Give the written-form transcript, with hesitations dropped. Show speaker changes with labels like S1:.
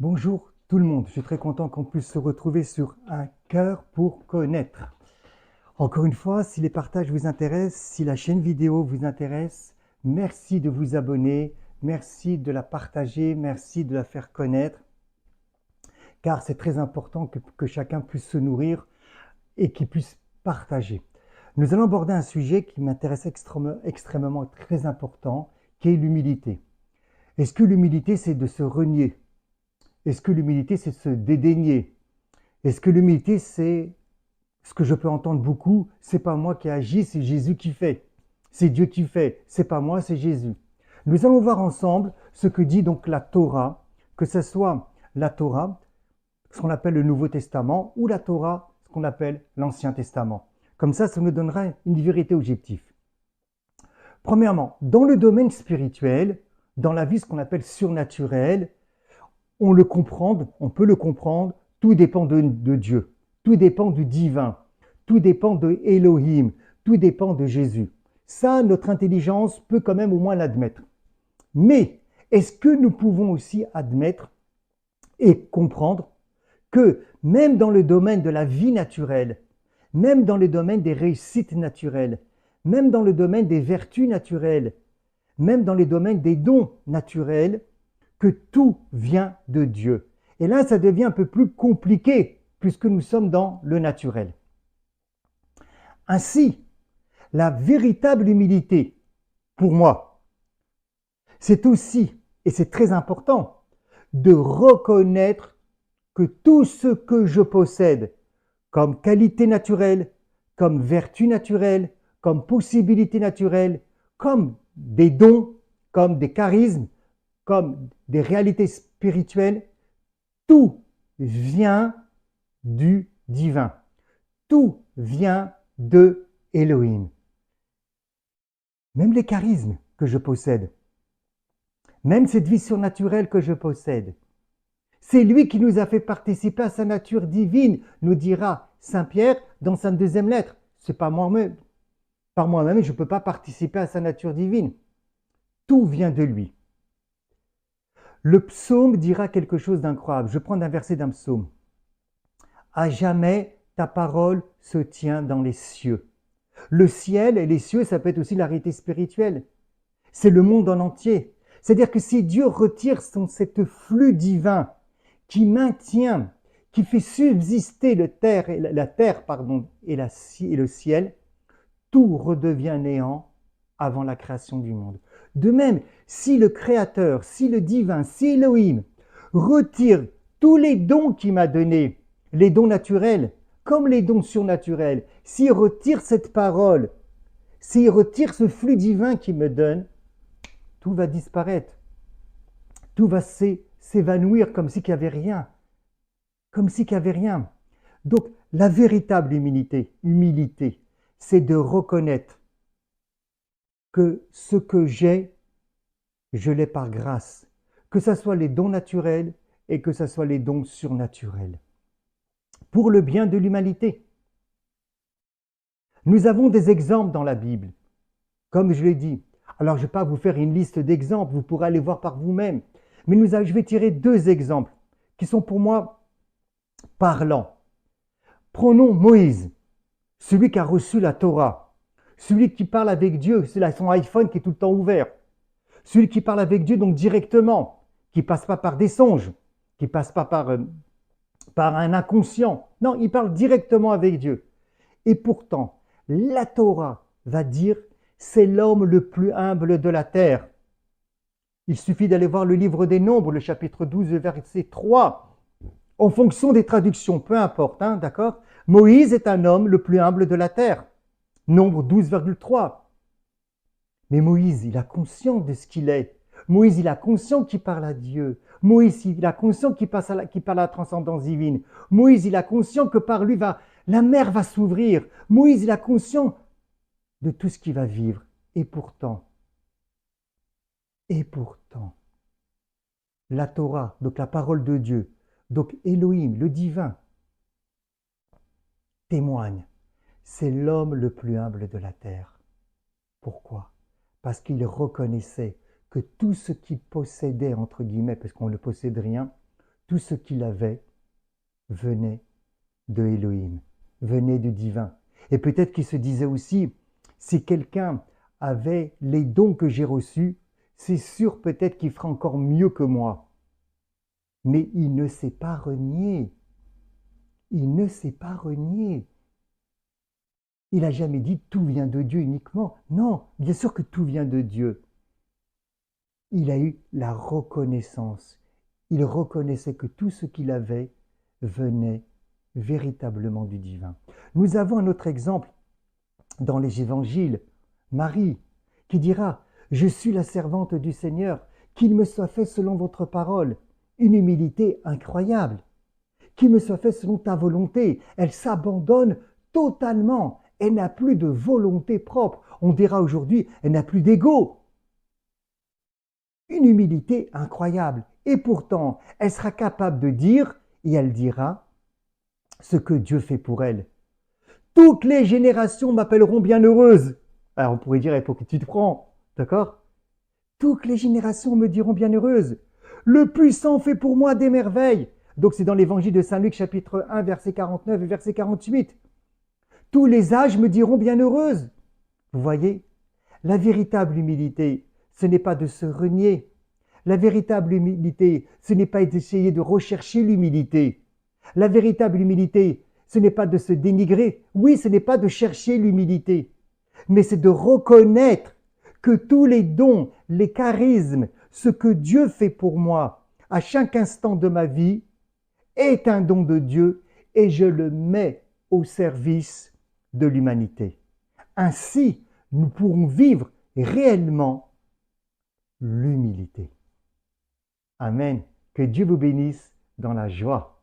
S1: Bonjour tout le monde, je suis très content qu'on puisse se retrouver sur Un cœur pour connaître. Encore une fois, si les partages vous intéressent, si la chaîne vidéo vous intéresse, merci de vous abonner, merci de la partager, merci de la faire connaître, car c'est très important que chacun puisse se nourrir et qu'il puisse partager. Nous allons aborder un sujet qui m'intéresse extrêmement très important, qui est l'humilité. Est-ce que l'humilité, c'est de se renier? Est-ce que l'humilité, c'est de se dédaigner? Est-ce que l'humilité, c'est ce que je peux entendre beaucoup, c'est pas moi qui agis, c'est Jésus qui fait. C'est Dieu qui fait, c'est pas moi, c'est Jésus. Nous allons voir ensemble ce que dit donc la Torah, que ce soit la Torah, ce qu'on appelle le Nouveau Testament, ou la Torah, ce qu'on appelle l'Ancien Testament. Comme ça nous donnera une vérité objective. Premièrement, dans le domaine spirituel, dans la vie, ce qu'on appelle surnaturel, on peut le comprendre, tout dépend de Dieu, tout dépend du divin, tout dépend de Elohim, tout dépend de Jésus. Ça, notre intelligence peut quand même au moins l'admettre. Mais est-ce que nous pouvons aussi admettre et comprendre que même dans le domaine de la vie naturelle, même dans le domaine des réussites naturelles, même dans le domaine des vertus naturelles, même dans les domaines des dons naturels, que tout vient de Dieu. Et là, ça devient un peu plus compliqué puisque nous sommes dans le naturel. Ainsi, la véritable humilité, pour moi, c'est aussi, et c'est très important, de reconnaître que tout ce que je possède comme qualité naturelle, comme vertu naturelle, comme possibilité naturelle, comme des dons, comme des charismes, comme des réalités spirituelles, tout vient du divin. Tout vient de Elohim. Même les charismes que je possède, même cette vie surnaturelle que je possède, c'est lui qui nous a fait participer à sa nature divine, nous dira Saint Pierre dans sa deuxième lettre. C'est pas moi-même, par moi-même, je ne peux pas participer à sa nature divine. Tout vient de lui. Le psaume dira quelque chose d'incroyable. Je prends un verset d'un psaume. À jamais ta parole se tient dans les cieux. Le ciel et les cieux, ça peut être aussi la réalité spirituelle. C'est le monde en entier. C'est-à-dire que si Dieu retire cette flux divin qui maintient, qui fait subsister la terre et le ciel, tout redevient néant avant la création du monde. De même, si le Créateur, si le divin, si Elohim retire tous les dons qu'il m'a donnés, les dons naturels comme les dons surnaturels, s'il retire cette parole, s'il retire ce flux divin qu'il me donne, tout va disparaître. Tout va s'évanouir comme si qu'il n'y avait rien. Comme si qu'il n'y avait rien. Donc, la véritable humilité, c'est de reconnaître que ce que j'ai, je l'ai par grâce. Que ce soit les dons naturels et que ce soit les dons surnaturels. Pour le bien de l'humanité. Nous avons des exemples dans la Bible, comme je l'ai dit. Alors, je ne vais pas vous faire une liste d'exemples, vous pourrez aller voir par vous-même. Mais je vais tirer deux exemples qui sont pour moi parlants. Prenons Moïse, celui qui a reçu la Torah, celui qui parle avec Dieu, c'est son iPhone qui est tout le temps ouvert, celui qui parle avec Dieu donc directement, qui ne passe pas par des songes, qui ne passe pas par un inconscient. Non, il parle directement avec Dieu. Et pourtant, la Torah va dire c'est l'homme le plus humble de la terre. Il suffit d'aller voir le livre des Nombres, le chapitre 12, verset 3. En fonction des traductions, peu importe, hein, d'accord? Moïse est un homme le plus humble de la terre. Nombre 12,3. Mais Moïse, il a conscience de ce qu'il est. Moïse, il a conscience qu'il parle à Dieu. Moïse, il a conscience qu'il parle à la transcendance divine. Moïse, il a conscience que par lui, la mer va s'ouvrir. Moïse, il a conscience de tout ce qu'il va vivre. Et pourtant, la Torah, donc la parole de Dieu, donc Elohim, le divin, témoigne. C'est l'homme le plus humble de la terre. Pourquoi? Parce qu'il reconnaissait que tout ce qu'il possédait, entre guillemets, parce qu'on ne possède rien, tout ce qu'il avait venait de Elohim, venait du divin. Et peut-être qu'il se disait aussi, si quelqu'un avait les dons que j'ai reçus, c'est sûr peut-être qu'il fera encore mieux que moi. Mais il ne s'est pas renié. Il ne s'est pas renié. Il n'a jamais dit tout vient de Dieu uniquement. Non, bien sûr que tout vient de Dieu. Il a eu la reconnaissance. Il reconnaissait que tout ce qu'il avait venait véritablement du divin. Nous avons un autre exemple dans les évangiles. Marie, qui dira « Je suis la servante du Seigneur, qu'il me soit fait selon votre parole ». Une humilité incroyable. Qu'il me soit fait selon ta volonté. Elle s'abandonne totalement. Elle n'a plus de volonté propre. On dira aujourd'hui, elle n'a plus d'ego. Une humilité incroyable. Et pourtant, elle sera capable de dire, et elle dira, ce que Dieu fait pour elle. Toutes les générations m'appelleront bienheureuse. Alors on pourrait dire, il faut que tu te prends, d'accord? Toutes les générations me diront bienheureuse. Le puissant fait pour moi des merveilles. Donc c'est dans l'évangile de Saint Luc chapitre 1 verset 49 et verset 48. Tous les âges me diront bienheureuse. Vous voyez, la véritable humilité, ce n'est pas de se renier. La véritable humilité, ce n'est pas d'essayer de rechercher l'humilité. La véritable humilité, ce n'est pas de se dénigrer. Oui, ce n'est pas de chercher l'humilité, mais c'est de reconnaître que tous les dons, les charismes, ce que Dieu fait pour moi à chaque instant de ma vie est un don de Dieu et je le mets au service de l'humanité. Ainsi, nous pourrons vivre réellement l'humilité. Amen. Que Dieu vous bénisse dans la joie.